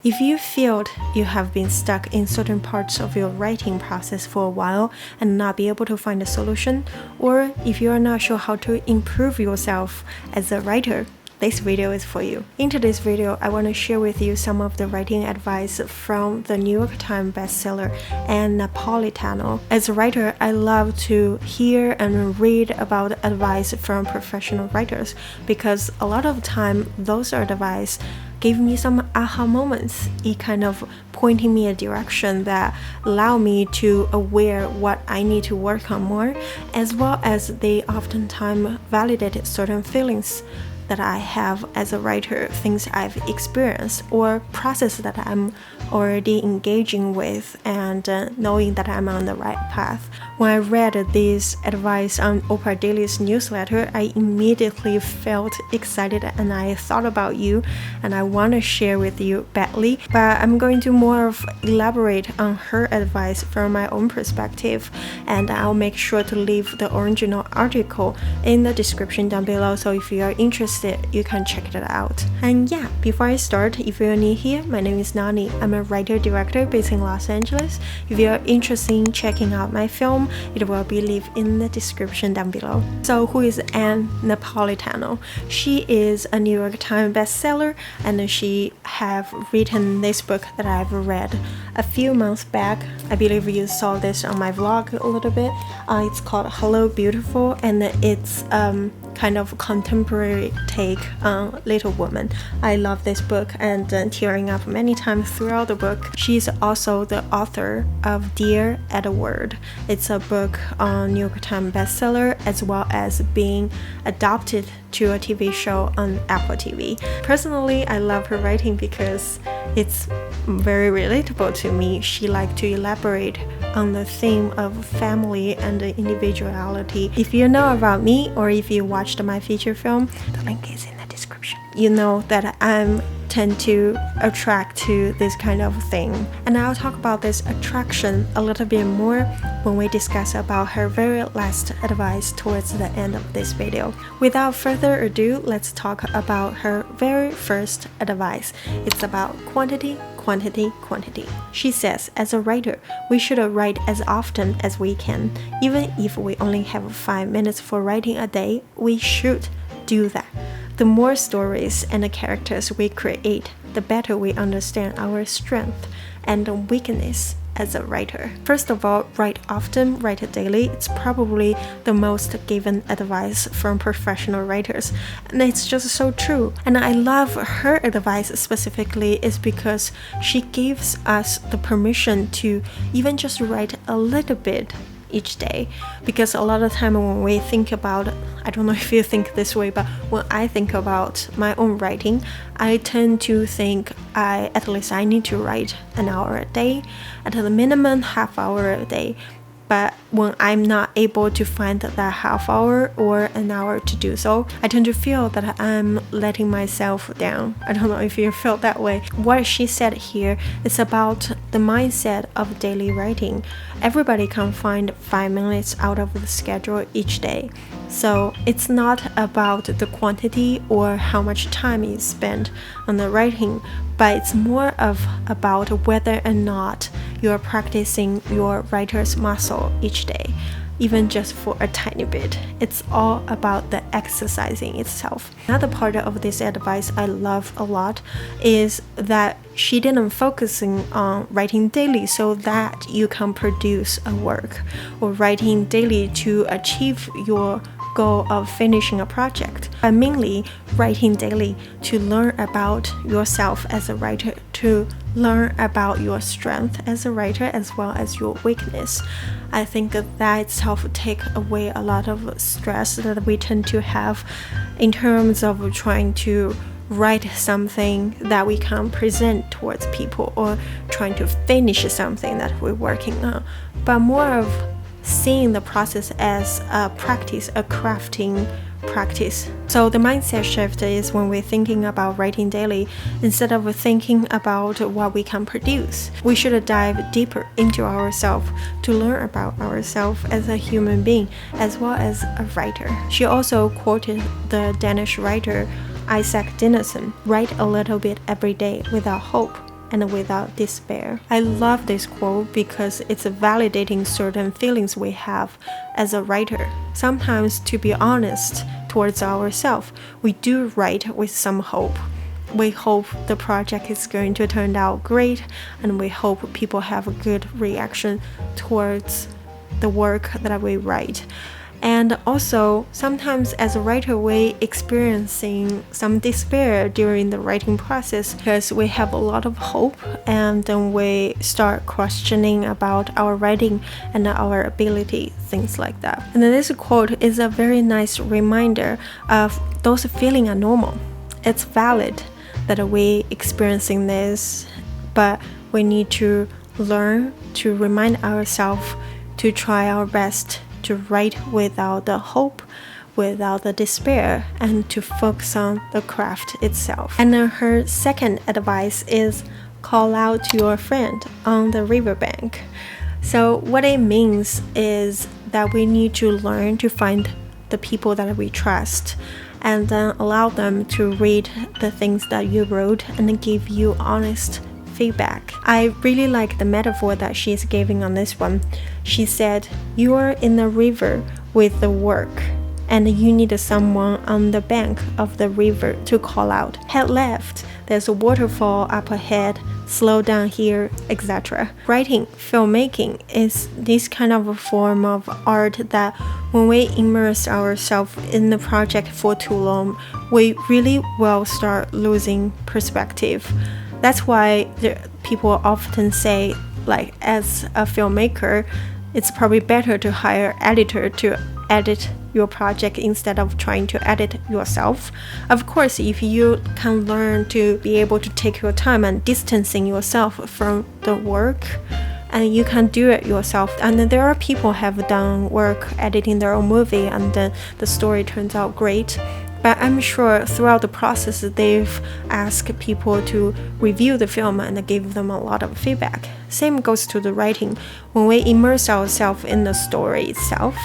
If you feel you have been stuck in certain parts of your writing process for a while and not be able to find a solution, or if you are not sure how to improve yourself as a writer, this video is for you. In today's video, I want to share with you some of the writing advice from the New York Times bestseller and Napolitano. As a writer, I love to hear and read about advice from professional writers because a lot of time those advice gave me some aha moments. It kind of pointing me a direction that allow me to aware what I need to work on more, as well as they oftentimes validate certain feelings that I have as a writer, things I've experienced, or process that I'm already engaging with and knowing that I'm on the right path. When I read this advice on Oprah Daily's newsletter, I immediately felt excited and I thought about you and I want to share with you badly, but I'm going to more of elaborate on her advice from my own perspective, and I'll make sure to leave the original article in the description down below, so if you are interested you can check it out. And yeah, before I start, if you're new here, my name is Nani. I'm a writer-director based in Los Angeles. If you're interested in checking out my film, it will be linked in the description down below. So who is Ann Napolitano? She is a New York Times bestseller, and she have written this book that I've read a few months back. I believe you saw this on my vlog a little bit. It's called Hello Beautiful, and it's kind of contemporary take on Little Woman. I love this book and tearing up many times throughout the book. She's also the author of Dear Edward. It's a book on New York Times bestseller, as well as being adopted to a TV show on Apple TV. Personally, I love her writing because it's very relatable to me. She likes to elaborate on the theme of family and individuality. If you know about me, or if you watched my feature film, the link is in the description. You know that I tend to attract to this kind of thing, and I'll talk about this attraction a little bit more when we discuss about her very last advice towards the end of this video. Without further ado, let's talk about her very first advice. It's about quantity, quantity, quantity. She says, as a writer, we should write as often as we can. Even if we only have 5 minutes for writing a day, we should do that. The more stories and characters we create, the better we understand our strength and weakness as a writer. First of all, write often, write daily. It's probably the most given advice from professional writers, and it's just so true. And I love her advice specifically is because she gives us the permission to even just write a little bit each day, because a lot of time when we think about, I don't know if you think this way, but when I think about my own writing, I tend to think at least I need to write an hour a day, at the minimum half hour a day. But when I'm not able to find that half hour or an hour to do so, I tend to feel that I'm letting myself down. I don't know if you felt that way. What she said here is about the mindset of daily writing. Everybody can find 5 minutes out of the schedule each day. So it's not about the quantity or how much time you spend on the writing, but it's more of about whether or not you're practicing your writer's muscle each day, even just for a tiny bit. It's all about the exercising itself. Another part of this advice I love a lot is that she didn't focusing on writing daily so that you can produce a work, or writing daily to achieve your goal of finishing a project, but mainly writing daily to learn about yourself as a writer, to learn about your strength as a writer as well as your weakness. I think that itself take away a lot of stress that we tend to have in terms of trying to write something that we can present towards people, or trying to finish something that we're working on, but more of seeing the process as a practice, a crafting practice. So the mindset shift is when we're thinking about writing daily, instead of thinking about what we can produce, we should dive deeper into ourselves to learn about ourselves as a human being as well as a writer. She also quoted the Danish writer Isaac Dinesen, write a little bit every day without hope. and without despair. I love this quote because it's validating certain feelings we have as a writer. Sometimes, to be honest towards ourselves, we do write with some hope. We hope the project is going to turn out great, and we hope people have a good reaction towards the work that we write. And also, sometimes as a writer, we experiencing some despair during the writing process because we have a lot of hope, and then we start questioning about our writing and our ability, things like that. And then this quote is a very nice reminder of those feelings are normal. It's valid that we experiencing this, but we need to learn to remind ourselves to try our best to write without the hope, without the despair, and to focus on the craft itself. And then her second advice is call out to your friend on the riverbank. So what it means is that we need to learn to find the people that we trust and then allow them to read the things that you wrote and give you honest feedback. I really like the metaphor that she's giving on this one. She said, you are in the river with the work, and you need someone on the bank of the river to call out, head left, there's a waterfall up ahead, slow down here, etc. Writing, filmmaking is this kind of a form of art that when we immerse ourselves in the project for too long, we really will start losing perspective. That's why people often say, like, as a filmmaker, it's probably better to hire an editor to edit your project instead of trying to edit yourself. Of course, if you can learn to be able to take your time and distancing yourself from the work, and you can do it yourself. And there are people who have done work editing their own movie, and then the story turns out great. But I'm sure throughout the process, they've asked people to review the film and give them a lot of feedback. Same goes to the writing. When we immerse ourselves in the story itself,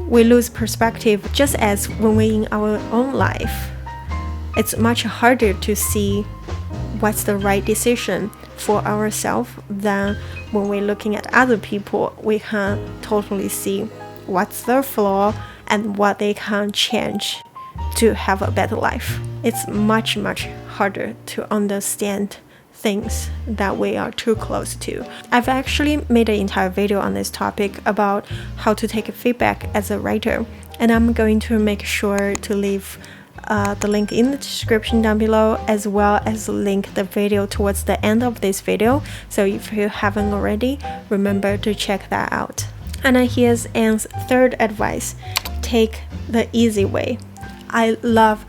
we lose perspective, just as when we're in our own life. It's much harder to see what's the right decision for ourselves than when we're looking at other people. We can totally see what's their flaw and what they can change to have a better life. It's much harder to understand things that we are too close to. I've actually made an entire video on this topic about how to take feedback as a writer, and I'm going to make sure to leave the link in the description down below, as well as link the video towards the end of this video. So if you haven't already, remember to check that out. And here's Anne's third advice: take the easy way. I love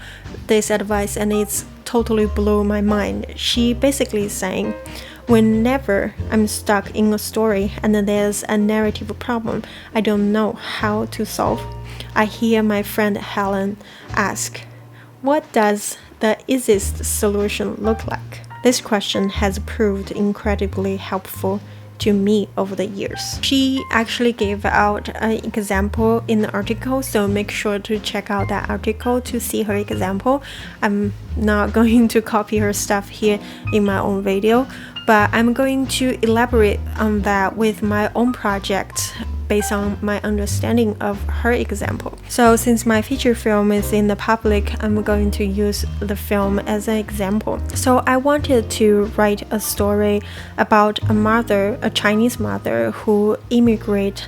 this advice, and it's totally blew my mind. She basically is saying, whenever I'm stuck in a story and there's a narrative problem I don't know how to solve, I hear my friend Helen ask, what does the easiest solution look like? This question has proved incredibly helpful to me over the years. She actually gave out an example in the article, so make sure to check out that article to see her example. I'm not going to copy her stuff here in my own video, but I'm going to elaborate on that with my own project based on my understanding of her example. So since my feature film is in the public, I'm going to use the film as an example. So I wanted to write a story about a mother, a Chinese mother, who immigrated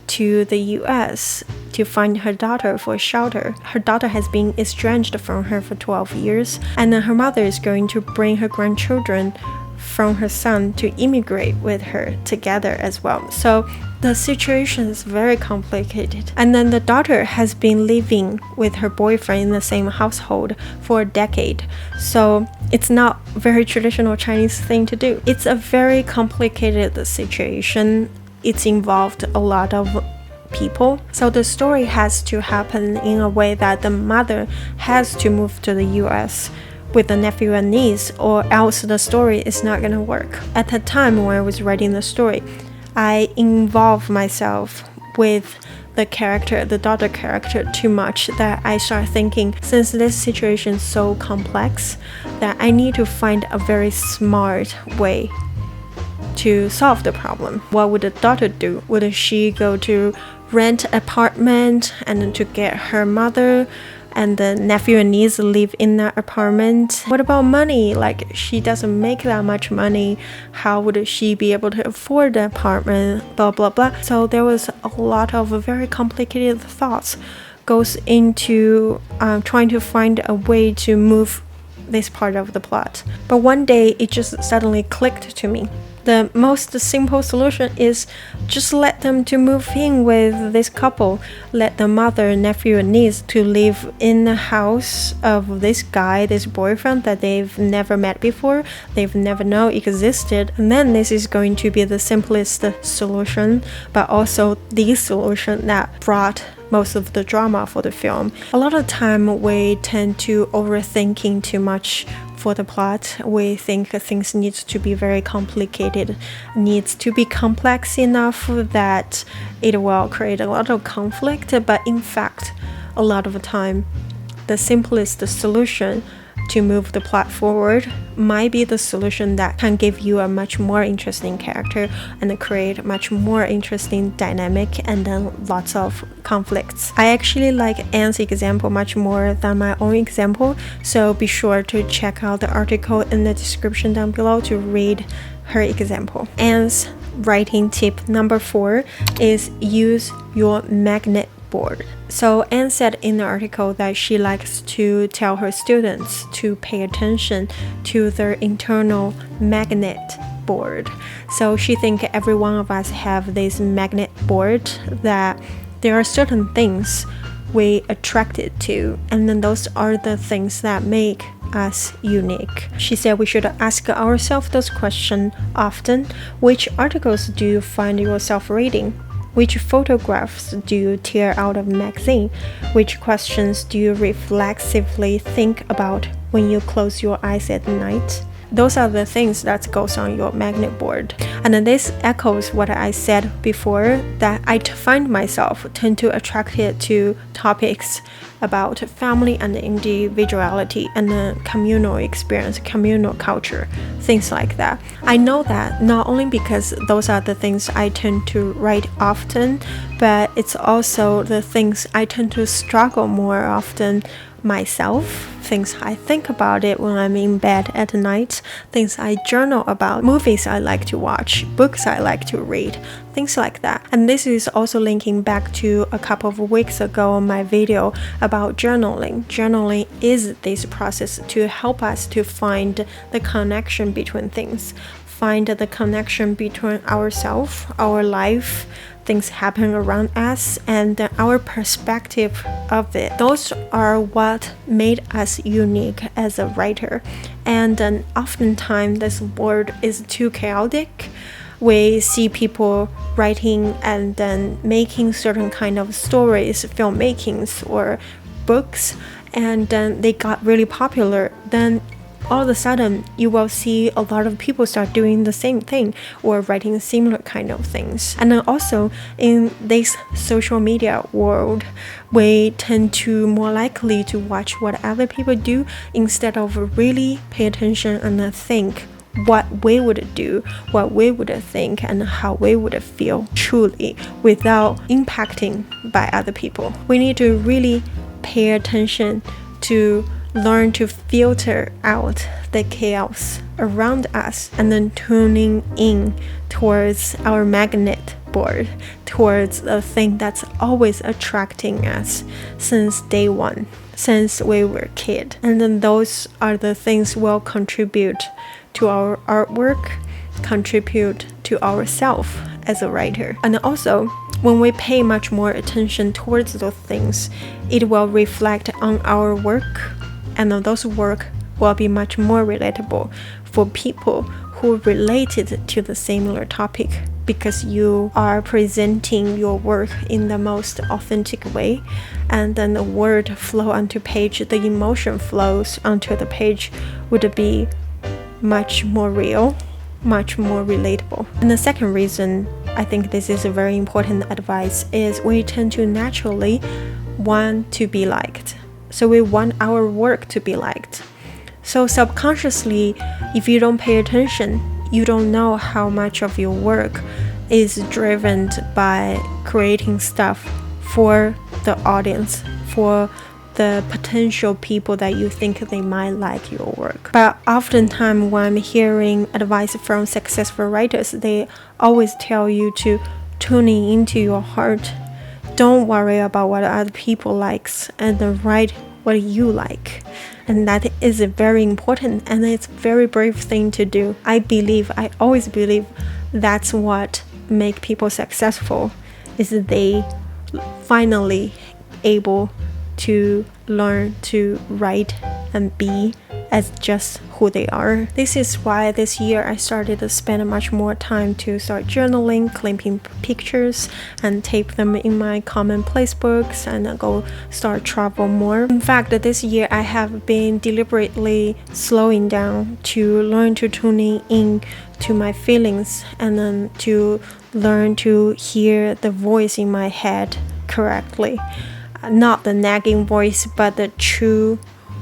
to the US to find her daughter for shelter. Her daughter has been estranged from her for 12 years, and then her mother is going to bring her grandchildren from her son to immigrate with her together as well. So the situation is very complicated. And then the daughter has been living with her boyfriend in the same household for a decade. So it's not a very traditional Chinese thing to do. It's a very complicated situation. It's involved a lot of people. So the story has to happen in a way that the mother has to move to the US with the nephew and niece, or else the story is not gonna work. At the time when I was writing the story, I involved myself with the daughter character too much, that I start thinking, since this situation is so complex, that I need to find a very smart way to solve the problem. What would the daughter do? Would she go to rent an apartment and then to get her mother and the nephew and niece live in that apartment? What about money? Like, she doesn't make that much money. How would she be able to afford the apartment? Blah, blah, blah. So there was a lot of very complicated thoughts goes into trying to find a way to move this part of the plot. But one day it just suddenly clicked to me. The most simple solution is just let them to move in with this couple. Let the mother, nephew, and niece to live in the house of this guy, this boyfriend that they've never met before, they've never known existed. And then this is going to be the simplest solution, but also the solution that brought most of the drama for the film. A lot of time we tend to overthinking too much for the plot. We think things need to be very complicated, needs to be complex enough that it will create a lot of conflict. But in fact, a lot of the time, the simplest solution to move the plot forward might be the solution that can give you a much more interesting character and create a much more interesting dynamic and then lots of conflicts. I actually like Anne's example much more than my own example, so be sure to check out the article in the description down below to read her example. Anne's writing tip number 4 is use your magnet board. So Anne said in the article that she likes to tell her students to pay attention to their internal magnet board. So she thinks every one of us have this magnet board, that there are certain things we attracted to, and then those are the things that make us unique. She said we should ask ourselves those questions often. Which articles do you find yourself reading? Which photographs do you tear out of a magazine? Which questions do you reflexively think about when you close your eyes at night? Those are the things that goes on your magnet board. And this echoes what I said before, that I find myself tend to attract it to topics about family and individuality and the communal experience, communal culture, things like that. I know that not only because those are the things I tend to write often, but it's also the things I tend to struggle more often myself, things I think about it when I'm in bed at night, things I journal about, movies I like to watch, books I like to read, things like that. And this is also linking back to a couple of weeks ago on my video about journaling. Journaling is this process to help us to find the connection between things, find the connection between ourselves, our life, things happen around us, and our perspective of it. Those are what made us unique as a writer. And then oftentimes this world is too chaotic. We see people writing and then making certain kind of stories, filmmakings or books, and then they got really popular. Then all of a sudden you will see a lot of people start doing the same thing or writing similar kind of things. And then also in this social media world, we tend to more likely to watch what other people do instead of really pay attention and think what we would do, what we would think, and how we would feel truly without impacting by other people. We need to really pay attention to learn to filter out the chaos around us and then tuning in towards our magnet board, towards the thing that's always attracting us since day one, since we were a kid. And then those are the things will contribute to our artwork, contribute to ourselves as a writer. And also, when we pay much more attention towards those things, it will reflect on our work, and those work will be much more relatable for people who related to the similar topic, because you are presenting your work in the most authentic way, and then the word flow onto page, the emotion flows onto the page would be much more real, much more relatable. And the second reason I think this is a very important advice is we tend to naturally want to be liked. So we want our work to be liked. So subconsciously, if you don't pay attention, you don't know how much of your work is driven by creating stuff for the audience, for the potential people that you think they might like your work. But oftentimes when I'm hearing advice from successful writers, they always tell you to tune into your heart. Don't worry about what other people likes, and then write what you like. And that is very important, and it's a very brave thing to do. I always believe that's what make people successful, is they finally able to learn to write and be as just who they are. This is why this year I started to spend much more time to start journaling, clipping pictures, and tape them in my commonplace books, and go start travel more. In fact, this year I have been deliberately slowing down to learn to tune in to my feelings, and then to learn to hear the voice in my head correctly. Not the nagging voice, but the true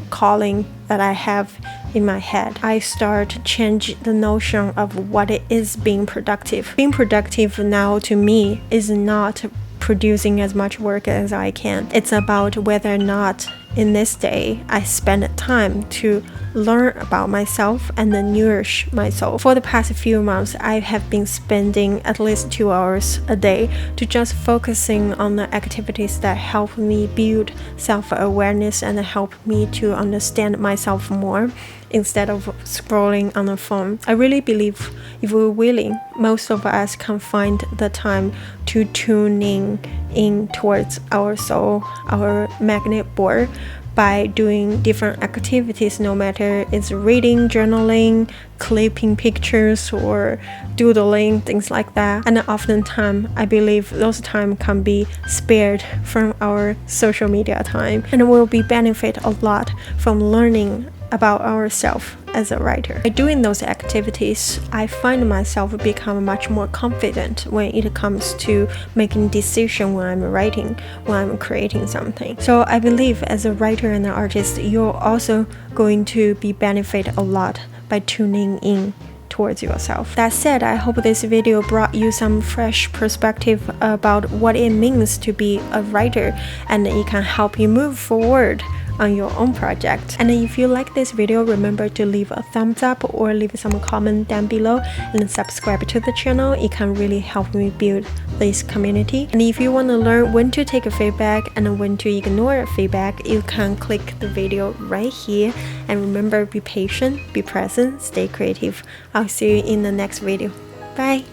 calling that I have in my head. I start to change the notion of what it is being productive. Being productive now to me is not producing as much work as I can. It's about whether or not in this day I spend time to learn about myself and then nourish myself. For the past few months, I have been spending at least 2 hours a day to just focusing on the activities that help me build self-awareness and help me to understand myself more, instead of scrolling on the phone. I really believe if we're willing, most of us can find the time to tune in towards our soul, our magnet board, by doing different activities, no matter it's reading, journaling, clipping pictures, or doodling, things like that. And oftentimes, I believe those time can be spared from our social media time, and will be benefit a lot from learning about ourselves as a writer. By doing those activities, I find myself become much more confident when it comes to making decisions when I'm writing, when I'm creating something. So I believe as a writer and an artist, you're also going to be benefit a lot by tuning in towards yourself. That said, I hope this video brought you some fresh perspective about what it means to be a writer, and it can help you move forward on your own project. And if you like this video, remember to leave a thumbs up or leave some comment down below, and subscribe to the channel. It can really help me build this community. And if you want to learn when to take a feedback and when to ignore feedback, you can click the video right here. And remember, be patient, be present, stay creative. I'll see you in the next video. Bye.